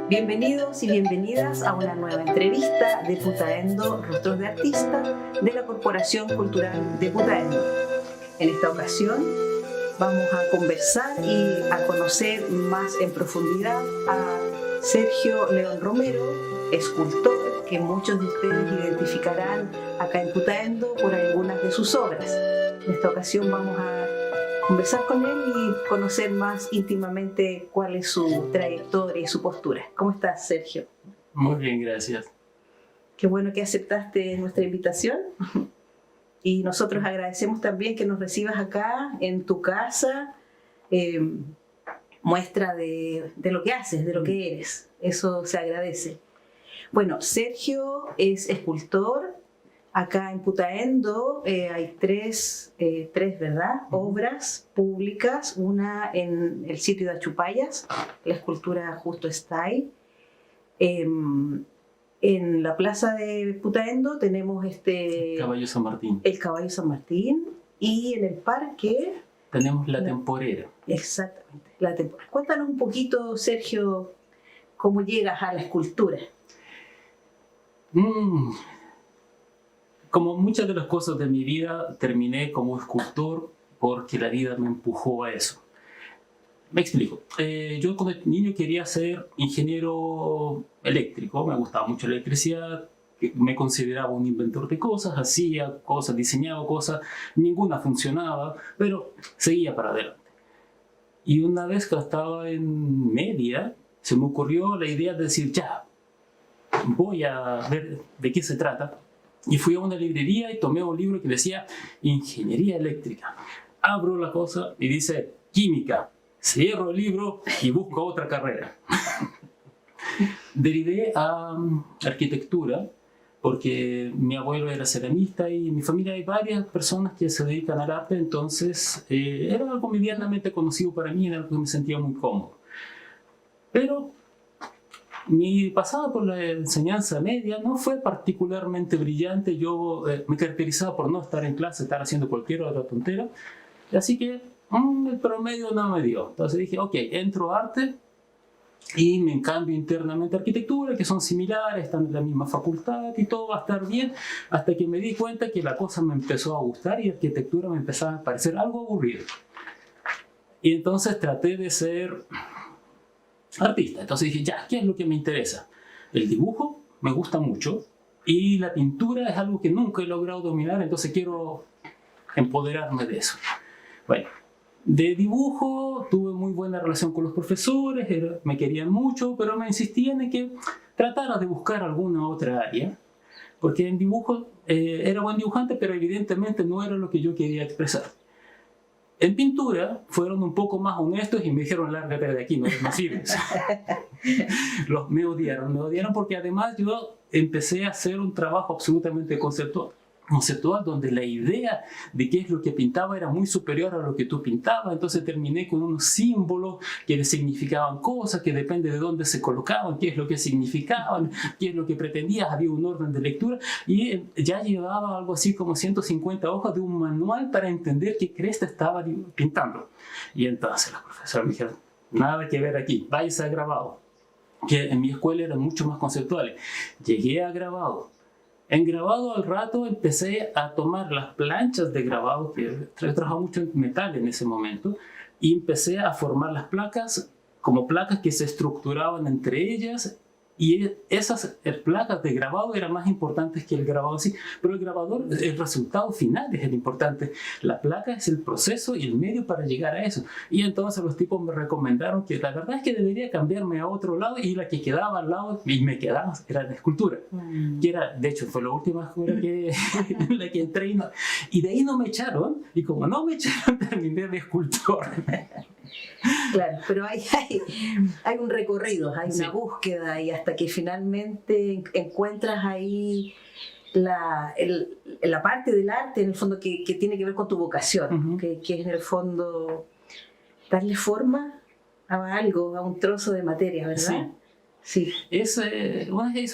Bienvenidos y bienvenidas a una nueva entrevista de Putaendo, Rostros de Artista, de la Corporación Cultural de Putaendo. En esta ocasión vamos a conversar y a conocer más en profundidad a Sergio León Romero, escultor que muchos de ustedes identificarán acá en Putaendo por algunas de sus obras. En esta ocasión vamos a conversar con él y conocer más íntimamente cuál es su trayectoria y su postura. ¿Cómo estás, Sergio? Muy bien, gracias. Qué bueno que aceptaste nuestra invitación. Y nosotros agradecemos también que nos recibas acá en tu casa, muestra de lo que haces, de lo que eres. Eso se agradece. Bueno, Sergio es escultor. Acá en Putaendo hay tres, ¿verdad? Obras públicas, una en el sitio de Achupayas, la escultura Justo está ahí. En la plaza de Putaendo tenemos El Caballo San Martín. El Caballo San Martín, y en el parque tenemos la Temporera. Exactamente, la Temporera. Cuéntanos un poquito, Sergio, cómo llegas a la escultura. Como muchas de las cosas de mi vida, terminé como escultor porque la vida me empujó a eso. Me explico. Yo cuando niño quería ser ingeniero eléctrico, me gustaba mucho la electricidad, me consideraba un inventor de cosas, hacía cosas, diseñaba cosas, ninguna funcionaba, pero seguía para adelante. Y una vez que estaba en media, se me ocurrió la idea de decir, ya, voy a ver de qué se trata. Y fui a una librería y tomé un libro que decía Ingeniería Eléctrica. Abro la cosa y dice Química. Cierro el libro y busco otra carrera. Derivé a arquitectura porque mi abuelo era ceramista y en mi familia hay varias personas que se dedican al arte, entonces era algo medianamente conocido para mí, era algo que me sentía muy cómodo. Pero mi pasada por la enseñanza media no fue particularmente brillante. Yo me caracterizaba por no estar en clase, estar haciendo cualquier otra tontera. Así que el promedio no me dio. Entonces dije, ok, entro a arte y me cambio internamente a arquitectura, que son similares, están en la misma facultad y todo va a estar bien. Hasta que me di cuenta que la cosa me empezó a gustar y arquitectura me empezaba a parecer algo aburrido. Y entonces traté de ser artista. Entonces dije, ya, ¿qué es lo que me interesa? El dibujo me gusta mucho y la pintura es algo que nunca he logrado dominar, entonces quiero empoderarme de eso. Bueno, de dibujo tuve muy buena relación con los profesores, me querían mucho, pero me insistían en que tratara de buscar alguna otra área, porque en dibujo era buen dibujante, pero evidentemente no era lo que yo quería expresar. En pintura fueron un poco más honestos y me dijeron, lárgate de aquí, no sirves. Me odiaron porque además yo empecé a hacer un trabajo absolutamente conceptual, donde la idea de qué es lo que pintaba era muy superior a lo que tú pintabas. Entonces terminé con unos símbolos que significaban cosas, que depende de dónde se colocaban, qué es lo que significaban, qué es lo que pretendías, había un orden de lectura y ya llevaba algo así como 150 hojas de un manual para entender qué cresta estaba pintando. Y entonces la profesora me dijo, nada que ver aquí, váyase a grabado, que en mi escuela eran mucho más conceptuales. Llegué a grabado. En grabado al rato empecé a tomar las planchas de grabado, que trabajaba mucho en metal en ese momento, y empecé a formar las placas como placas que se estructuraban entre ellas, y esas placas de grabado eran más importantes que el grabado así, pero el resultado final es el importante. La placa es el proceso y el medio para llegar a eso. Y entonces los tipos me recomendaron que la verdad es que debería cambiarme a otro lado, y la que quedaba al lado, y me quedaba, era la escultura. Que era, de hecho, fue la última escuela en la que entré, y de ahí no me echaron, y como no me echaron, terminé de escultor. Claro, pero hay un recorrido, hay una búsqueda, y hasta que finalmente encuentras ahí la parte del arte, en el fondo, que tiene que ver con tu vocación, que es en el fondo darle forma a algo, a un trozo de materia, ¿verdad? Sí. Es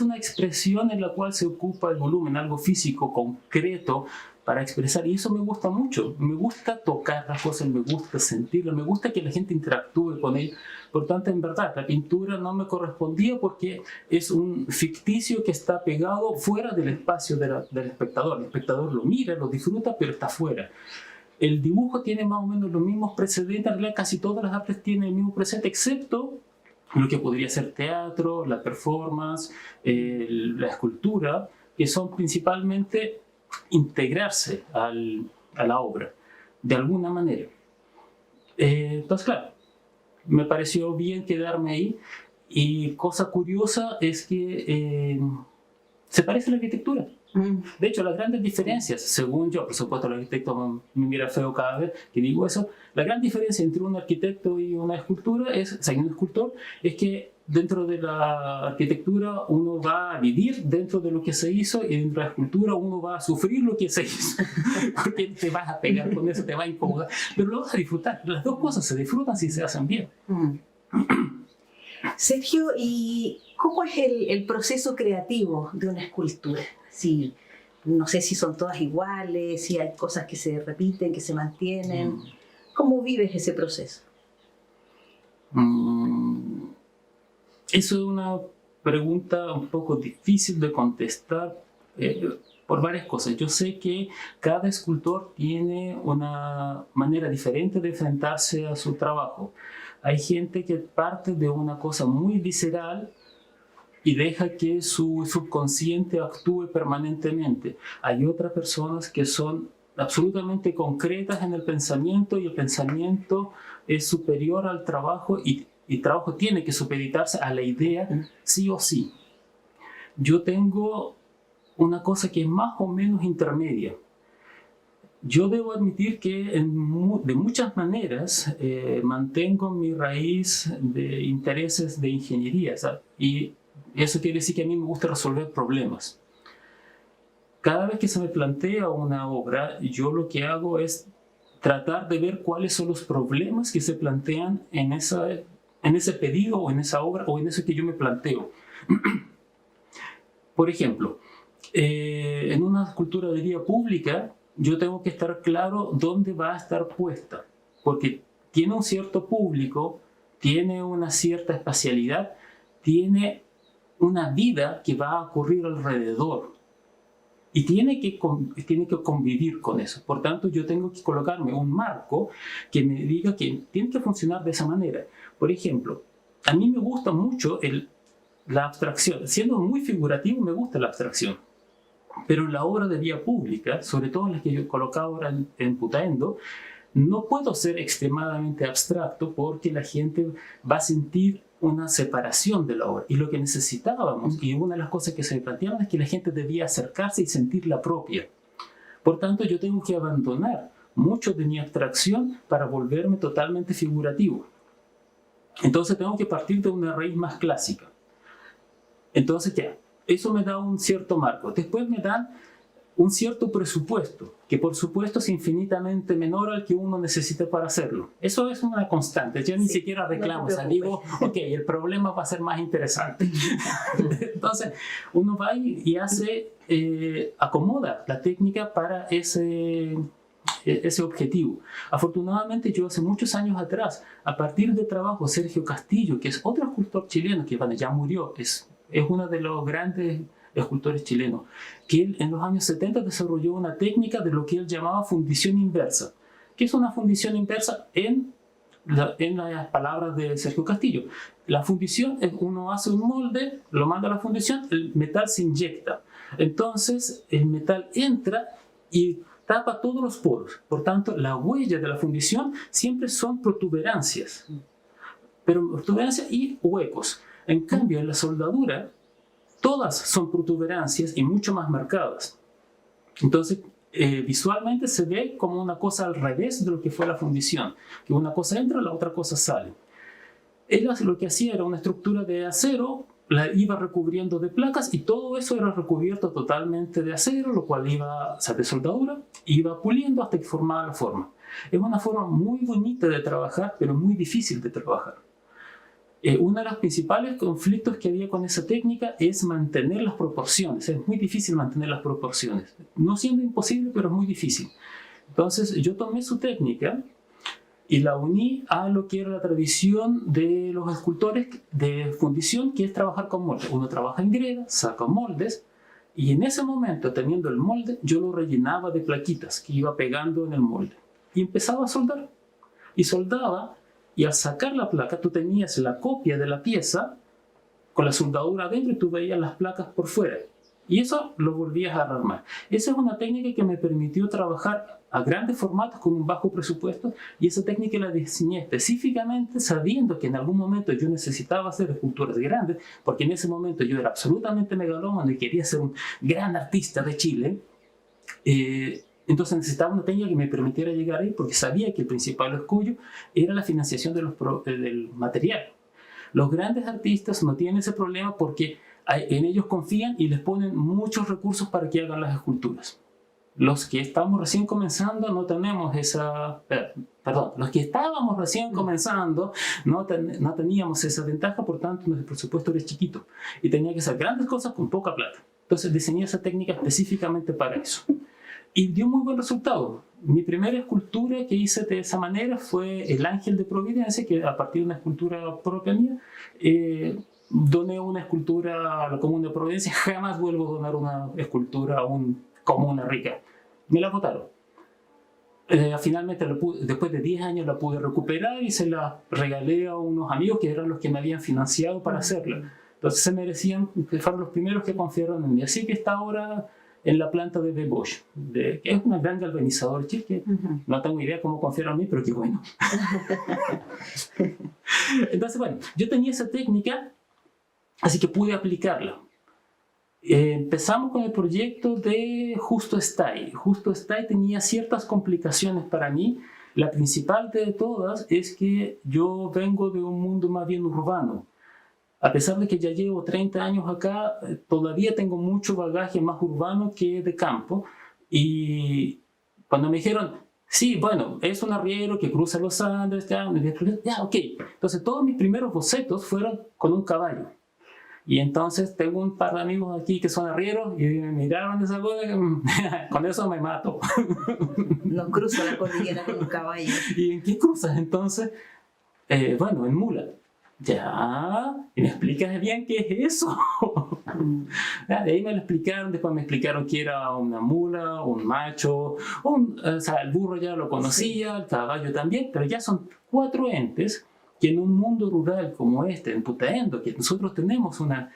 una expresión en la cual se ocupa el volumen, algo físico, concreto, para expresar, y eso me gusta mucho. Me gusta tocar las cosas, me gusta sentirlas, me gusta que la gente interactúe con ellas. Por tanto, en verdad, la pintura no me correspondía porque es un ficticio que está pegado fuera del espacio del espectador. El espectador lo mira, lo disfruta, pero está fuera. El dibujo tiene más o menos los mismos precedentes, en realidad casi todas las artes tienen el mismo precedente, excepto lo que podría ser teatro, la performance, la escultura, que son principalmente integrarse a la obra, de alguna manera. Entonces, claro, me pareció bien quedarme ahí, y cosa curiosa es que se parece a la arquitectura. De hecho, las grandes diferencias, según yo, por supuesto el arquitecto me mira feo cada vez que digo eso, la gran diferencia entre un arquitecto y una escultura es, o sea, un escultor, es que dentro de la arquitectura uno va a vivir dentro de lo que se hizo, y dentro de la escultura uno va a sufrir lo que se hizo, porque te vas a pegar con eso, te va a incomodar, pero lo vas a disfrutar. Las dos cosas se disfrutan si se hacen bien. Sergio, ¿y cómo es el proceso creativo de una escultura? Si, no sé si son todas iguales, si hay cosas que se repiten, que se mantienen. ¿Cómo vives ese proceso? Eso es una pregunta un poco difícil de contestar por varias cosas. Yo sé que cada escultor tiene una manera diferente de enfrentarse a su trabajo. Hay gente que parte de una cosa muy visceral y deja que su subconsciente actúe permanentemente. Hay otras personas que son absolutamente concretas en el pensamiento, y el pensamiento es superior al trabajo, y el trabajo tiene que supeditarse a la idea sí o sí. Yo tengo una cosa que es más o menos intermedia. Yo debo admitir que de muchas maneras mantengo mi raíz de intereses de ingeniería, ¿sabes? Y eso quiere decir que a mí me gusta resolver problemas. Cada vez que se me plantea una obra, yo lo que hago es tratar de ver cuáles son los problemas que se plantean en ese pedido, o en esa obra, o en eso que yo me planteo. Por ejemplo, en una escultura de vía pública, yo tengo que estar claro dónde va a estar puesta, porque tiene un cierto público, tiene una cierta espacialidad, tiene una vida que va a ocurrir alrededor, y tiene que convivir con eso. Por tanto, yo tengo que colocarme un marco que me diga que tiene que funcionar de esa manera. Por ejemplo, a mí me gusta mucho la abstracción. Siendo muy figurativo, me gusta la abstracción. Pero en la obra de vía pública, sobre todo en las que yo he colocado ahora en Putaendo, no puedo ser extremadamente abstracto, porque la gente va a sentir una separación de la obra. Y lo que necesitábamos, y una de las cosas que se planteaban, es que la gente debía acercarse y sentir la propia. Por tanto, yo tengo que abandonar mucho de mi abstracción para volverme totalmente figurativo. Entonces tengo que partir de una raíz más clásica. Entonces ya, eso me da un cierto marco. Después me dan un cierto presupuesto, que por supuesto es infinitamente menor al que uno necesita para hacerlo. Eso es una constante. Yo ni siquiera reclamo, o sea, digo, ok, el problema va a ser más interesante. Entonces, uno va y hace, acomoda la técnica para ese objetivo. Afortunadamente, yo hace muchos años atrás, a partir del trabajo de Sergio Castillo, que es otro escultor chileno que ya murió, es uno de los grandes escultores chilenos, que él en los años 70 desarrolló una técnica de lo que él llamaba fundición inversa. ¿Qué es una fundición inversa? En las palabras de Sergio Castillo, la fundición es: uno hace un molde, lo manda a la fundición, el metal se inyecta, entonces el metal entra y tapa todos los poros. Por tanto, la huella de la fundición siempre son protuberancias, pero protuberancias y huecos. En cambio, en la soldadura, todas son protuberancias y mucho más marcadas. Entonces, visualmente se ve como una cosa al revés de lo que fue la fundición, que una cosa entra, la otra cosa sale. Él lo que hacía era una estructura de acero, la iba recubriendo de placas, y todo eso era recubierto totalmente de acero, lo cual de soldadura, iba puliendo hasta que formaba la forma. Es una forma muy bonita de trabajar, pero muy difícil de trabajar. Uno de los principales conflictos que había con esa técnica es mantener las proporciones. Es muy difícil mantener las proporciones. No siendo imposible, pero es muy difícil. Entonces yo tomé su técnica y la uní a lo que era la tradición de los escultores de fundición, que es trabajar con moldes. Uno trabaja en greda, saca moldes, y en ese momento, teniendo el molde, yo lo rellenaba de plaquitas que iba pegando en el molde. Y empezaba a soldar. Y soldaba, y al sacar la placa, tú tenías la copia de la pieza con la soldadura adentro y tú veías las placas por fuera. Y eso lo volvías a armar. Esa es una técnica que me permitió trabajar a grandes formatos con un bajo presupuesto, y esa técnica la diseñé específicamente sabiendo que en algún momento yo necesitaba hacer esculturas grandes, porque en ese momento yo era absolutamente megalómano y quería ser un gran artista de Chile. Entonces necesitaba una técnica que me permitiera llegar ahí, porque sabía que el principal escollo era la financiación del material. Los grandes artistas no tienen ese problema porque en ellos confían y les ponen muchos recursos para que hagan las esculturas. Los que estamos recién comenzando no tenemos esa... Perdón, los que estábamos recién comenzando no teníamos esa ventaja, por tanto nuestro presupuesto era chiquito y tenía que hacer grandes cosas con poca plata. Entonces diseñé esa técnica específicamente para eso. Y dio muy buen resultado. Mi primera escultura que hice de esa manera fue el Ángel de Providencia, que a partir de una escultura propia mía, doné una escultura a la Comuna de Providencia. Jamás vuelvo a donar una escultura a una comuna rica. Me la botaron. Finalmente, después de 10 años, la pude recuperar y se la regalé a unos amigos que eran los que me habían financiado para hacerla. Entonces se merecían, que fueron los primeros que confiaron en mí. Así que está ahora en la planta de Bosch, que es una gran galvanizadora, que no tengo idea cómo confiaron en mí, pero qué bueno. Entonces, bueno, yo tenía esa técnica, así que pude aplicarla. Empezamos con el proyecto de Justo Stay. Justo Stay tenía ciertas complicaciones para mí. La principal de todas es que yo vengo de un mundo más bien urbano. A pesar de que ya llevo 30 años acá, todavía tengo mucho bagaje más urbano que de campo. Y cuando me dijeron, sí, bueno, es un arriero que cruza los Andes, ya, ok. Entonces todos mis primeros bocetos fueron con un caballo. Y entonces tengo un par de amigos aquí que son arrieros y me miraron esa cosa, con eso me mato. No cruzo la cordillera con un caballo. ¿Y en qué cruzas entonces? Bueno, en mula. Ya, ¿y me explicas bien qué es eso? De ahí me lo explicaron, después me explicaron que era una mula, un macho, o sea, el burro ya lo conocía, el caballo también, pero ya son 4 entes que en un mundo rural como este, en Putaendo, que nosotros tenemos una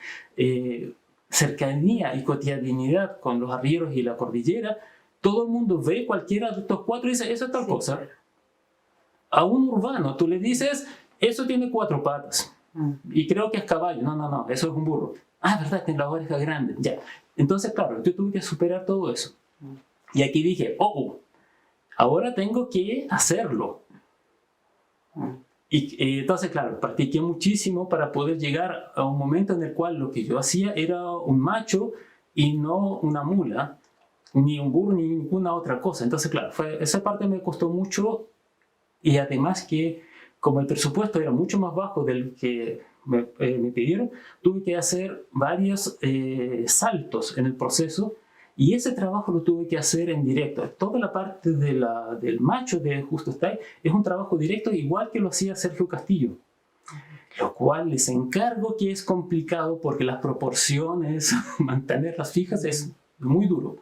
cercanía y cotidianidad con los arrieros y la cordillera, todo el mundo ve cualquiera de estos 4 y dice, eso es tal cosa. A un urbano tú le dices, eso tiene 4 patas y creo que es caballo. No, eso es un burro. Ah, verdad, tiene la oreja grande. Ya. Entonces, claro, yo tuve que superar todo eso. Y aquí dije, ahora tengo que hacerlo. Y entonces, claro, practiqué muchísimo para poder llegar a un momento en el cual lo que yo hacía era un macho y no una mula, ni un burro, ni ninguna otra cosa. Entonces, claro, esa parte me costó mucho, y además que como el presupuesto era mucho más bajo del que me pidieron, tuve que hacer varios saltos en el proceso, y ese trabajo lo tuve que hacer en directo. Toda la parte del macho de Justo Stay es un trabajo directo, igual que lo hacía Sergio Castillo, lo cual les encargo que es complicado porque las proporciones, mantenerlas fijas es muy duro.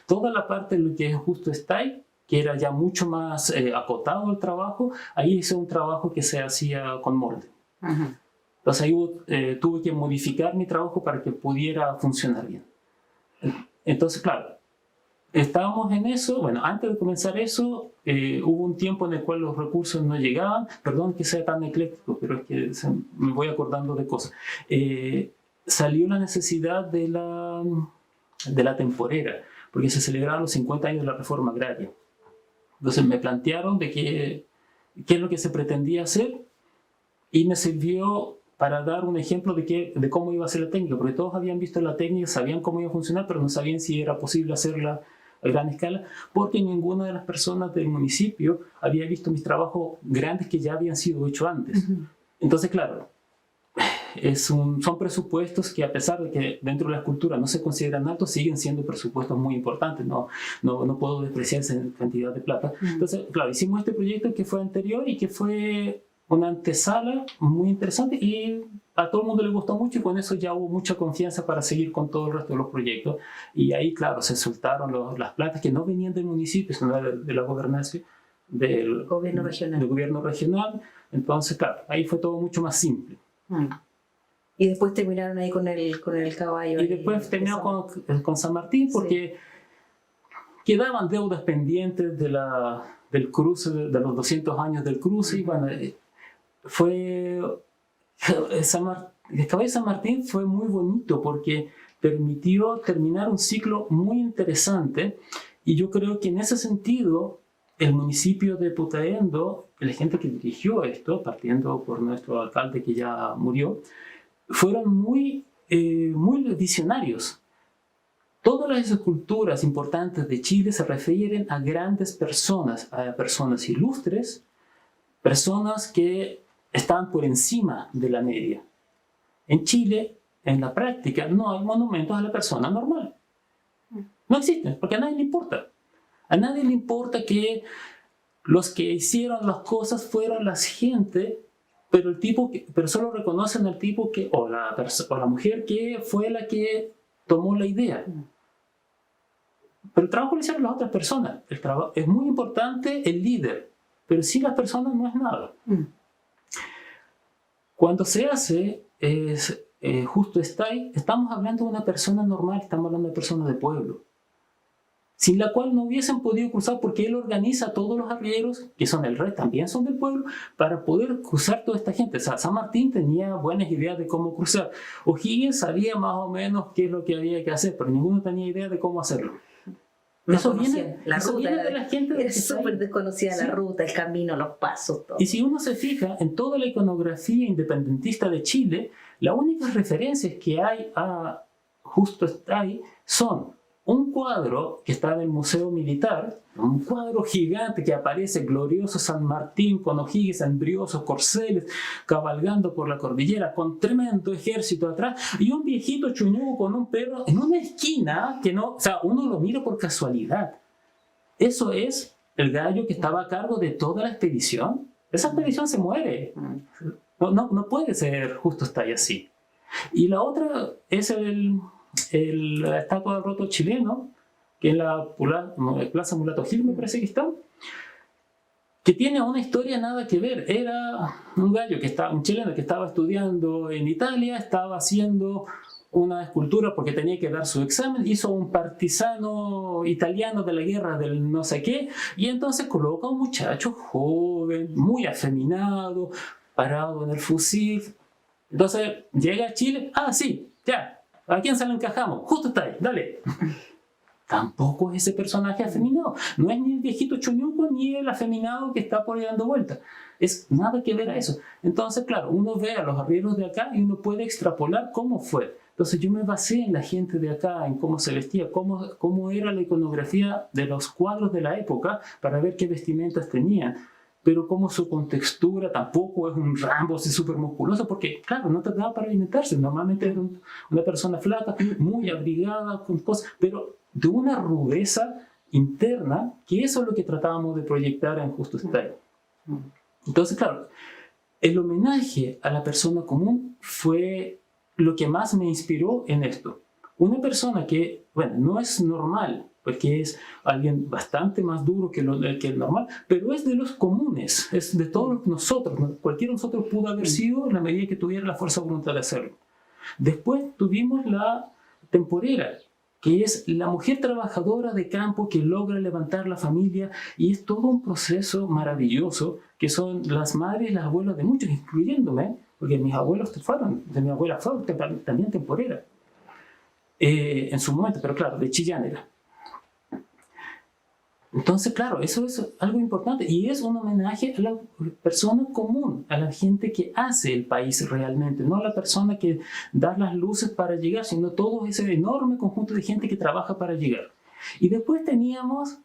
Toda la parte de lo que es Justo Stay, que era ya mucho más acotado el trabajo, ahí hice un trabajo que se hacía con molde. Entonces ahí tuve que modificar mi trabajo para que pudiera funcionar bien. Entonces, claro, estábamos en eso. Bueno, antes de comenzar eso, hubo un tiempo en el cual los recursos no llegaban. Perdón que sea tan ecléctico, pero es que me voy acordando de cosas. Salió la necesidad de la temporera, porque se celebraban los 50 años de la reforma agraria. Entonces me plantearon de qué es lo que se pretendía hacer, y me sirvió para dar un ejemplo de cómo iba a ser la técnica, porque todos habían visto la técnica, sabían cómo iba a funcionar, pero no sabían si era posible hacerla a gran escala, porque ninguna de las personas del municipio había visto mis trabajos grandes que ya habían sido hechos antes. Entonces, claro, son presupuestos que, a pesar de que dentro de la escultura no se consideran altos, siguen siendo presupuestos muy importantes. No puedo despreciarse en cantidad de plata. Entonces, claro, hicimos este proyecto que fue anterior y que fue una antesala muy interesante, y a todo el mundo le gustó mucho, y con eso ya hubo mucha confianza para seguir con todo el resto de los proyectos. Y ahí, claro, se soltaron las platas que no venían del municipio, sino de la gobernación, del gobierno regional. Entonces, claro, ahí fue todo mucho más simple. Y después terminaron ahí con el caballo. Y después terminamos con San Martín, porque quedaban deudas pendientes del cruce, de los 200 años del cruce. Y bueno, el caballo de San Martín fue muy bonito porque permitió terminar un ciclo muy interesante, y yo creo que en ese sentido el municipio de Putaendo, la gente que dirigió esto, partiendo por nuestro alcalde que ya murió, fueron muy visionarios. Todas las esculturas importantes de Chile se refieren a grandes personas, a personas ilustres, personas que están por encima de la media. En Chile, en la práctica, no hay monumentos a la persona normal. No existen, porque a nadie le importa. A nadie le importa que los que hicieron las cosas fueron la gente, pero solo reconocen al tipo o la mujer que fue la que tomó la idea. Pero el trabajo lo hicieron las otras personas. Es muy importante el líder, pero sin las personas no es nada. Cuando se hace justo estamos hablando de una persona normal, estamos hablando de personas de pueblo, sin la cual no hubiesen podido cruzar, porque él organiza todos los arrieros, que son el rey, también son del pueblo, para poder cruzar toda esta gente. O sea, San Martín tenía buenas ideas de cómo cruzar. O'Higgins sabía más o menos qué es lo que había que hacer, pero ninguno tenía idea de cómo hacerlo. Eso viene de la gente. Es súper desconocida la ruta, el camino, los pasos, todo. Y si uno se fija en toda la iconografía independentista de Chile, las únicas referencias que hay a justo ahí son un cuadro que está en el Museo Militar, un cuadro gigante que aparece glorioso San Martín con O'Higgins, embriosos corceles, cabalgando por la cordillera con tremendo ejército atrás, y un viejito chuñugo con un perro en una esquina que no, o sea, uno lo mira por casualidad. Eso es el gallo que estaba a cargo de toda la expedición. Esa expedición se muere. No puede ser justo está ahí así. Y la otra es la estatua del roto chileno, que en la Plaza Mulato Gil, me parece que está, que tiene una historia nada que ver. Era un chileno que estaba estudiando en Italia, estaba haciendo una escultura porque tenía que dar su examen, hizo un partisano italiano de la guerra del no sé qué, y entonces coloca a un muchacho joven, muy afeminado, parado en el fusil. Entonces llega a Chile, sí, ya, ¿a quién se lo encajamos? Justo está ahí, dale. Tampoco es ese personaje afeminado. No es ni el viejito chuñuco ni el afeminado que está por ahí dando vueltas. Es nada que ver a eso. Entonces, claro, uno ve a los arrieros de acá y uno puede extrapolar cómo fue. Entonces yo me basé en la gente de acá, en cómo se vestía, cómo era la iconografía de los cuadros de la época, para ver qué vestimentas tenían. Pero como su contextura tampoco es un Rambo así súper musculoso, porque claro, no te daba para alimentarse. Normalmente era una persona flaca, muy abrigada, con cosas, pero de una rudeza interna, que eso es lo que tratábamos de proyectar en Justo Style. Entonces, claro, el homenaje a la persona común fue lo que más me inspiró en esto. Una persona que, bueno, no es normal, porque es alguien bastante más duro que el normal, pero es de los comunes, es de todos nosotros. Cualquiera de nosotros pudo haber sido en la medida que tuviera la fuerza de voluntad de hacerlo. Después tuvimos la temporera, que es la mujer trabajadora de campo que logra levantar la familia, y es todo un proceso maravilloso, que son las madres y las abuelas de muchos, incluyéndome, porque mis abuelos mi abuela fue también temporera, en su momento, pero claro, de Chillán era. Entonces, claro, eso es algo importante, y es un homenaje a la persona común, a la gente que hace el país realmente, no a la persona que da las luces para llegar, sino todo ese enorme conjunto de gente que trabaja para llegar. Y después teníamos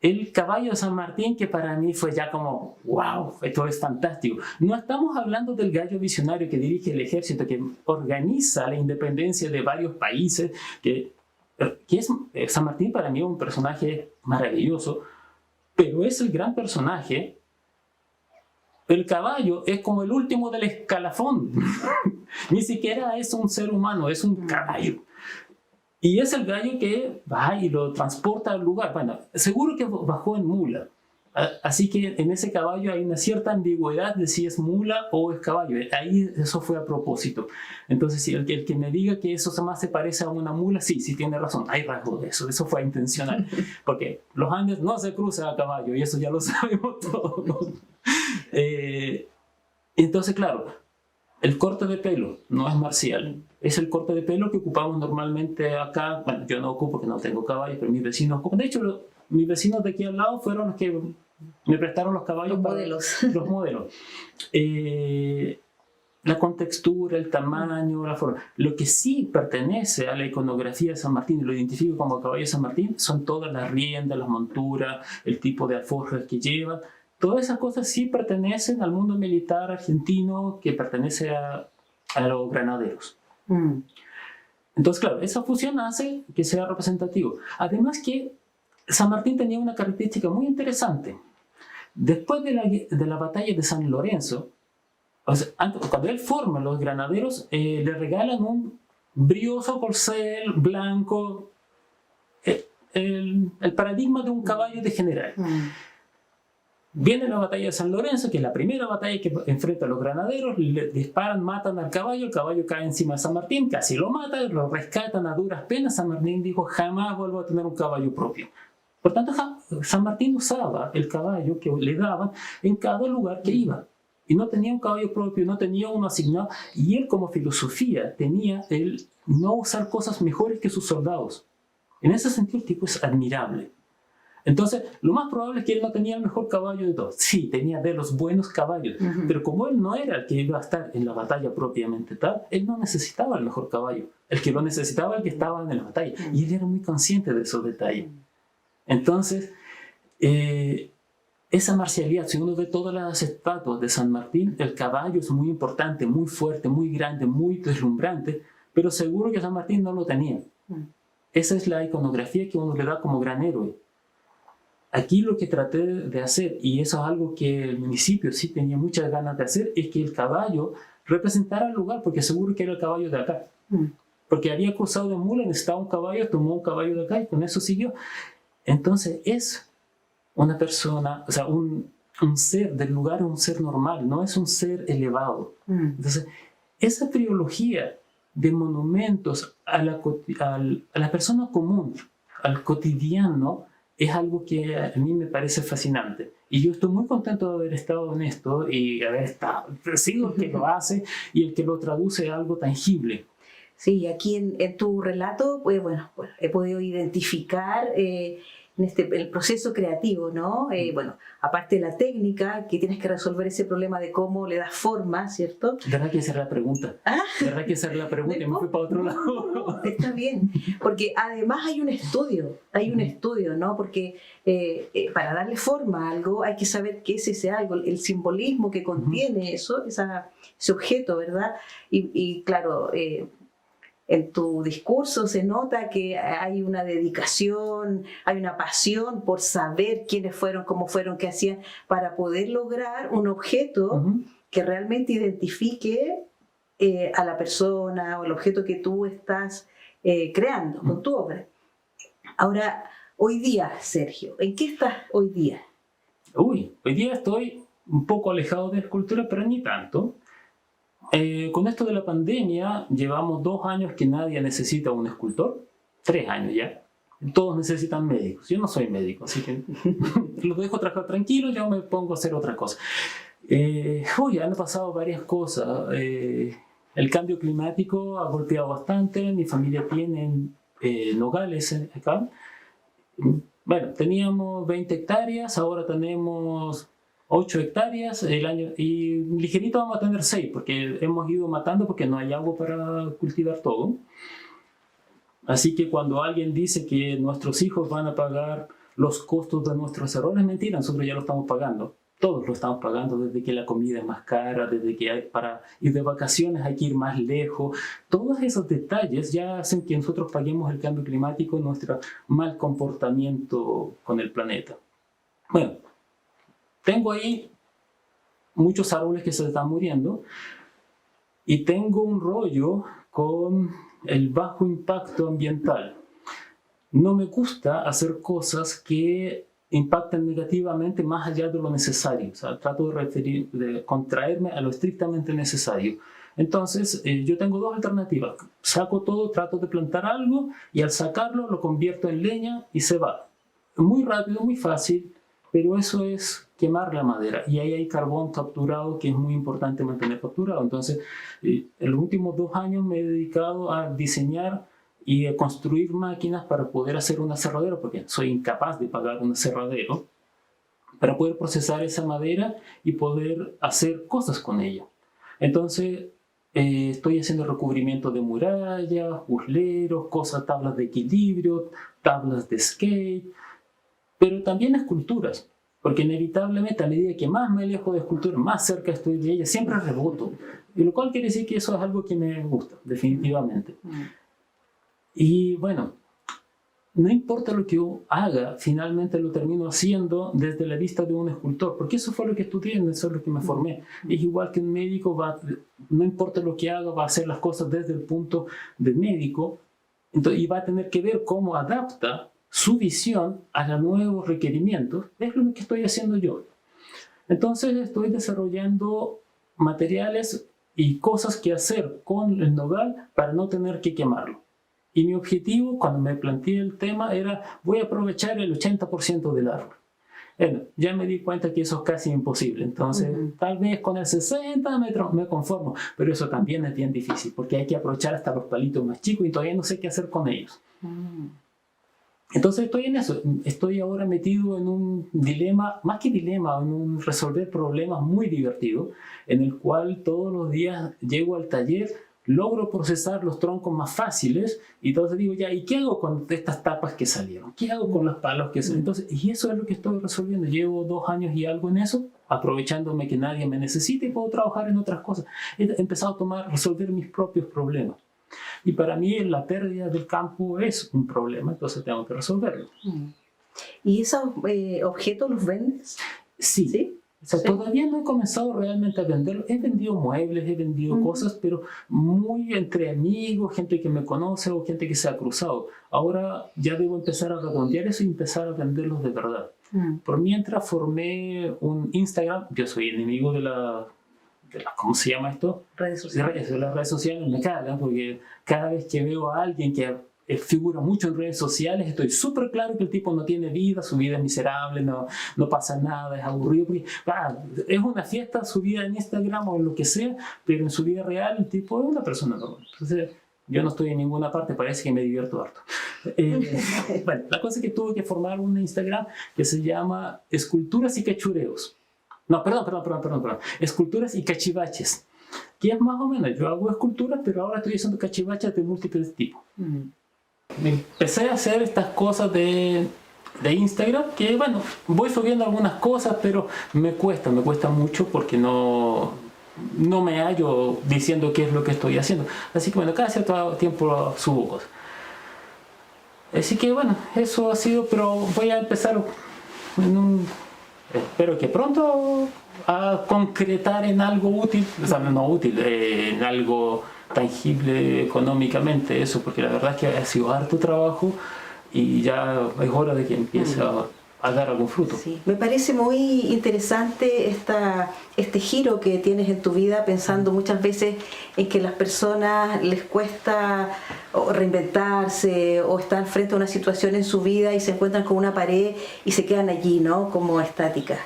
el caballo de San Martín, que para mí fue ya como, wow, esto es fantástico. No estamos hablando del gallo visionario que dirige el ejército, que organiza la independencia de varios países, San Martín para mí es un personaje maravilloso, pero es el gran personaje. El caballo es como el último del escalafón. Ni siquiera es un ser humano, es un caballo. Y es el gallo que va y lo transporta al lugar. Bueno, seguro que bajó en mula. Así que en ese caballo hay una cierta ambigüedad de si es mula o es caballo. Ahí eso fue a propósito. Entonces, si el que me diga que eso más se parece a una mula, sí tiene razón. Hay rasgos de eso. Eso fue intencional. Porque los Andes no se cruzan a caballo y eso ya lo sabemos todos. Entonces, claro, el corte de pelo no es marcial. Es el corte de pelo que ocupamos normalmente acá. Bueno, yo no ocupo porque no tengo caballos, pero mis vecinos ocupan. De hecho, mis vecinos de aquí al lado fueron los que me prestaron los caballos. Los modelos. La contextura, el tamaño, la forma. Lo que sí pertenece a la iconografía de San Martín, y lo identifico como caballo de San Martín, son todas las riendas, las monturas, el tipo de alforjas que llevan. Todas esas cosas sí pertenecen al mundo militar argentino, que pertenece a los granaderos. Entonces, claro, esa fusión hace que sea representativo. Además que San Martín tenía una característica muy interesante. Después de la batalla de San Lorenzo, o sea, cuando él forma los granaderos, le regalan un brioso corcel blanco, el paradigma de un caballo de general. Viene la batalla de San Lorenzo, que es la primera batalla que enfrenta a los granaderos, le disparan, matan al caballo, el caballo cae encima de San Martín, casi lo matan, lo rescatan a duras penas. San Martín dijo, jamás vuelvo a tener un caballo propio. Por tanto, San Martín usaba el caballo que le daban en cada lugar que iba. Y no tenía un caballo propio, no tenía uno asignado. Y él, como filosofía, tenía el no usar cosas mejores que sus soldados. En ese sentido, el tipo es admirable. Entonces, lo más probable es que él no tenía el mejor caballo de todos. Sí, tenía de los buenos caballos, pero como él no era el que iba a estar en la batalla propiamente tal, él no necesitaba el mejor caballo. El que lo necesitaba el que estaba en la batalla. Y él era muy consciente de esos detalles. Entonces, esa marcialidad, si uno ve todas las estatuas de San Martín, el caballo es muy importante, muy fuerte, muy grande, muy deslumbrante, pero seguro que San Martín no lo tenía. Esa es la iconografía que uno le da como gran héroe. Aquí lo que traté de hacer, y eso es algo que el municipio sí tenía muchas ganas de hacer, es que el caballo representara el lugar, porque seguro que era el caballo de acá. Porque había cruzado de mula, necesitaba un caballo, tomó un caballo de acá y con eso siguió. Entonces es una persona, o sea, un ser del lugar, un ser normal, no es un ser elevado. Entonces, esa trilogía de monumentos a la persona común, al cotidiano, es algo que a mí me parece fascinante. Y yo estoy muy contento de haber estado en esto y haber sido el que lo hace y el que lo traduce a algo tangible. Sí, aquí en tu relato, pues, bueno, he podido identificar el proceso creativo, ¿no? Bueno, aparte de la técnica, que tienes que resolver ese problema de cómo le das forma, ¿cierto? ¿Verdad que esa era la pregunta? ¿Verdad que esa era la pregunta? Y me fui para otro lado. No, está bien, porque además hay un estudio, ¿no? Porque para darle forma a algo hay que saber qué es ese algo, el simbolismo que contiene eso, ese objeto, ¿verdad? Y claro, en tu discurso se nota que hay una dedicación, hay una pasión por saber quiénes fueron, cómo fueron, qué hacían, para poder lograr un objeto que realmente identifique a la persona o el objeto que tú estás creando con tu obra. Ahora, hoy día, Sergio, ¿en qué estás hoy día? Hoy día estoy un poco alejado de la escultura, pero ni tanto. Con esto de la pandemia, llevamos 2 años que nadie necesita un escultor, 3 años ya. Todos necesitan médicos. Yo no soy médico, así que los dejo trabajar tranquilos, yo me pongo a hacer otra cosa. Han pasado varias cosas. El cambio climático ha golpeado bastante. Mi familia tiene nogales acá. Bueno, teníamos 20 hectáreas, ahora tenemos 8 hectáreas el año, y ligerito vamos a tener 6 porque hemos ido matando porque no hay agua para cultivar todo. Así que cuando alguien dice que nuestros hijos van a pagar los costos de nuestros errores. Mentira, nosotros ya lo estamos pagando. Todos lo estamos pagando, desde que la comida es más cara, desde que para ir de vacaciones hay que ir más lejos. Todos esos detalles ya hacen que nosotros paguemos el cambio climático, nuestro mal comportamiento con el planeta. Bueno, tengo ahí muchos árboles que se están muriendo y tengo un rollo con el bajo impacto ambiental. No me gusta hacer cosas que impactan negativamente más allá de lo necesario. O sea, trato de contraerme a lo estrictamente necesario. Entonces, yo tengo dos alternativas. Saco todo, trato de plantar algo y al sacarlo lo convierto en leña y se va. Muy rápido, muy fácil, pero eso es quemar la madera. Y ahí hay carbón capturado que es muy importante mantener capturado. Entonces, en los últimos 2 años me he dedicado a diseñar y a construir máquinas para poder hacer un aserradero, porque soy incapaz de pagar un aserradero, para poder procesar esa madera y poder hacer cosas con ella. Entonces, estoy haciendo recubrimiento de murallas, busleros, tablas de equilibrio, tablas de skate, pero también esculturas, porque inevitablemente a medida que más me alejo de escultura, más cerca estoy de ella, siempre reboto, y lo cual quiere decir que eso es algo que me gusta, definitivamente. Y bueno, no importa lo que yo haga, finalmente lo termino haciendo desde la vista de un escultor, porque eso fue lo que estudié, eso es lo que me formé. Es igual que un médico, no importa lo que haga, va a hacer las cosas desde el punto de médico, y va a tener que ver cómo adapta su visión a los nuevos requerimientos. Es lo que estoy haciendo yo. Entonces estoy desarrollando materiales y cosas que hacer con el nogal para no tener que quemarlo. Y mi objetivo, cuando me planteé el tema, era voy a aprovechar el 80% del árbol. Bueno, ya me di cuenta que eso es casi imposible. Entonces, tal vez con el 60 me conformo. Pero eso también es bien difícil, porque hay que aprovechar hasta los palitos más chicos y todavía no sé qué hacer con ellos. Entonces estoy en eso. Estoy ahora metido en un dilema, más que dilema, en un resolver problemas muy divertido, en el cual todos los días llego al taller, logro procesar los troncos más fáciles y entonces digo, ya, ¿y qué hago con estas tapas que salieron? ¿Qué hago con los palos que salieron? Entonces, y eso es lo que estoy resolviendo. Llevo 2 años y algo en eso, aprovechándome que nadie me necesita y puedo trabajar en otras cosas. He empezado a resolver mis propios problemas. Y para mí la pérdida del campo es un problema, entonces tengo que resolverlo. ¿Y esos objetos los vendes? Sí. ¿Sí? O sea, ¿sí? Todavía no he comenzado realmente a venderlo. He vendido muebles, he vendido cosas, pero muy entre amigos, gente que me conoce o gente que se ha cruzado. Ahora ya debo empezar a redondear eso y empezar a venderlos de verdad. Por mientras formé un Instagram. Yo soy enemigo de ¿cómo se llama esto? Redes sociales. Las redes sociales me cagan, porque cada vez que veo a alguien que figura mucho en redes sociales, estoy súper claro que el tipo no tiene vida, su vida es miserable, no pasa nada, es aburrido, porque es una fiesta su vida en Instagram o en lo que sea, pero en su vida real el tipo es una persona normal. Entonces, yo no estoy en ninguna parte, parece que me divierto harto. Bueno, la cosa es que tuve que formar un Instagram que se llama Esculturas y Cachureos. No, perdón. Esculturas y cachivaches. Que es más o menos, yo hago esculturas, pero ahora estoy haciendo cachivaches de múltiples tipos. Empecé a hacer estas cosas de Instagram, que bueno, voy subiendo algunas cosas, pero me cuesta mucho porque no me hallo diciendo qué es lo que estoy haciendo. Así que bueno, cada cierto tiempo subo cosas. Así que bueno, eso ha sido, pero voy a empezar espero que pronto a concretar en algo útil, o sea, no útil, en algo tangible económicamente eso, porque la verdad es que ha sido harto trabajo y ya es hora de que empiece a dar algún fruto. Sí. Me parece muy interesante este giro que tienes en tu vida, pensando muchas veces en que a las personas les cuesta reinventarse o están frente a una situación en su vida y se encuentran con una pared y se quedan allí, ¿no? Como estáticas.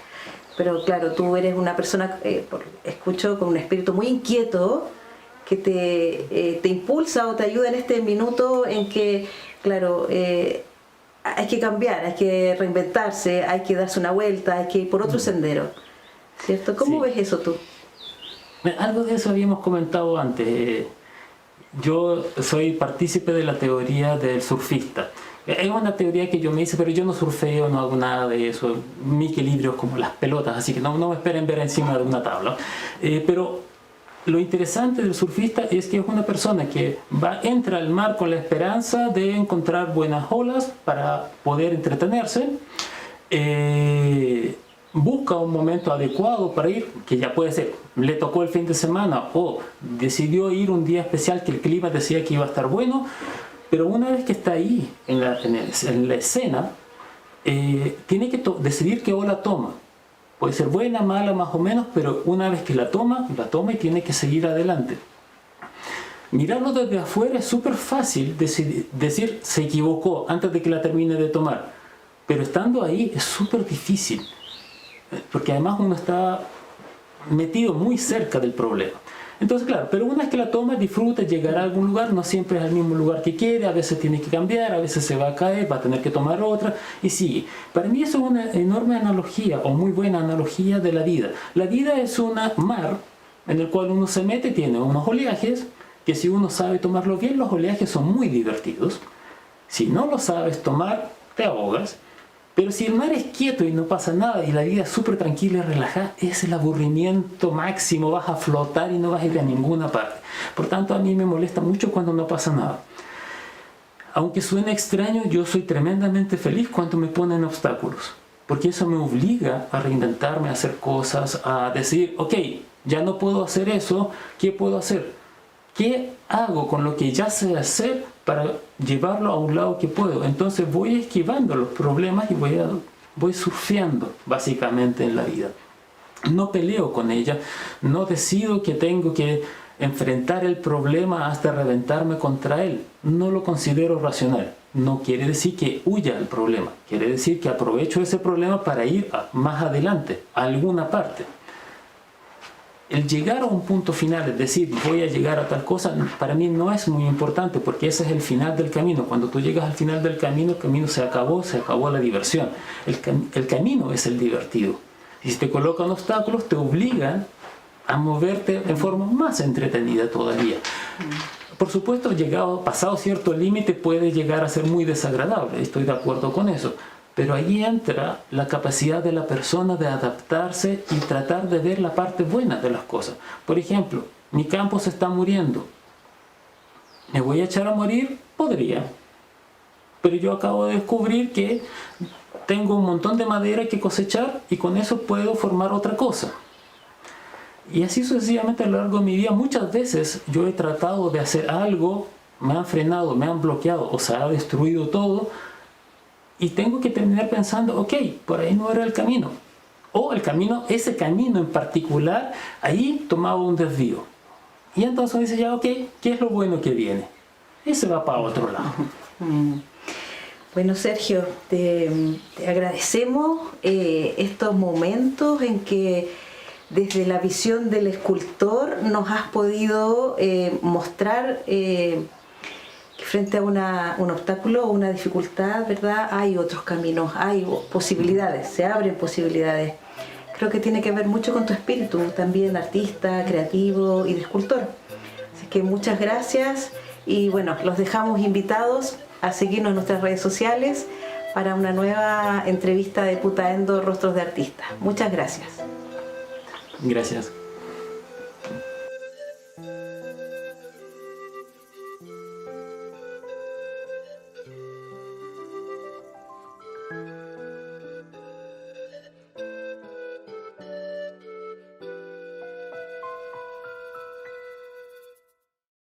Pero claro, tú eres una persona, escucho, con un espíritu muy inquieto que te impulsa o te ayuda en este minuto en que, claro, hay que cambiar, hay que reinventarse, hay que darse una vuelta, hay que ir por otro sendero, ¿cierto? ¿Cómo ves eso tú? Algo de eso habíamos comentado antes. Yo soy partícipe de la teoría del surfista, Es una teoría que yo me hice, pero yo no surfeo, no hago nada de eso. Mi equilibrio es como las pelotas, así que no me esperen ver encima de una tabla. Pero lo interesante del surfista es que es una persona que entra al mar con la esperanza de encontrar buenas olas para poder entretenerse. Busca un momento adecuado para ir, que ya puede ser, le tocó el fin de semana o decidió ir un día especial que el clima decía que iba a estar bueno, pero una vez que está ahí en la escena, tiene que decidir qué ola toma. Puede ser buena, mala, más o menos, pero una vez que la toma y tiene que seguir adelante. Mirarlo desde afuera es súper fácil decir se equivocó antes de que la termine de tomar, pero estando ahí es súper difícil. Porque además uno está metido muy cerca del problema. Entonces, claro, pero una vez que la toma, disfruta, llegará a algún lugar, no siempre es al mismo lugar que quiere, a veces tiene que cambiar, a veces se va a caer, va a tener que tomar otra, y sigue. Para mí eso es una enorme analogía, o muy buena analogía de la vida. La vida es un mar en el cual uno se mete, tiene unos oleajes, que si uno sabe tomarlo bien, los oleajes son muy divertidos. Si no lo sabes tomar, te ahogas. Pero si el mar es quieto y no pasa nada y la vida es súper tranquila y relajada, es el aburrimiento máximo, vas a flotar y no vas a ir a ninguna parte. Por tanto, a mí me molesta mucho cuando no pasa nada. Aunque suene extraño, yo soy tremendamente feliz cuando me ponen obstáculos, porque eso me obliga a reinventarme, a hacer cosas, a decir, ok, ya no puedo hacer eso, ¿qué puedo hacer? ¿Qué hago con lo que ya sé hacer para llevarlo a un lado que puedo? Entonces voy esquivando los problemas y voy surfeando básicamente en la vida. No peleo con ella, no decido que tengo que enfrentar el problema hasta reventarme contra él. No lo considero racional. No quiere decir que huya del problema, quiere decir que aprovecho ese problema para ir más adelante, a alguna parte. El llegar a un punto final, es decir, voy a llegar a tal cosa, para mí no es muy importante porque ese es el final del camino. Cuando tú llegas al final del camino, el camino se acabó la diversión. El camino es el divertido. Y si te colocan obstáculos, te obligan a moverte en forma más entretenida todavía. Por supuesto, pasado cierto límite puede llegar a ser muy desagradable, estoy de acuerdo con eso. Pero ahí entra la capacidad de la persona de adaptarse y tratar de ver la parte buena de las cosas. Por ejemplo, mi campo se está muriendo. ¿Me voy a echar a morir? Podría. Pero yo acabo de descubrir que tengo un montón de madera que cosechar y con eso puedo formar otra cosa. Y así sucesivamente a lo largo de mi vida, muchas veces yo he tratado de hacer algo, me han frenado, me han bloqueado o se ha destruido todo. Y tengo que terminar pensando, ok, por ahí no era el camino. O ese camino en particular, ahí tomaba un desvío. Y entonces dice ya, ok, ¿qué es lo bueno que viene? Y se va para otro lado. Bueno, Sergio, te agradecemos estos momentos en que desde la visión del escultor nos has podido mostrar frente a un obstáculo o una dificultad, ¿verdad? Hay otros caminos, hay posibilidades, se abren posibilidades. Creo que tiene que ver mucho con tu espíritu, también artista, creativo y de escultor. Así que muchas gracias y bueno, los dejamos invitados a seguirnos en nuestras redes sociales para una nueva entrevista de Putaendo Rostros de Artistas. Muchas gracias. Gracias.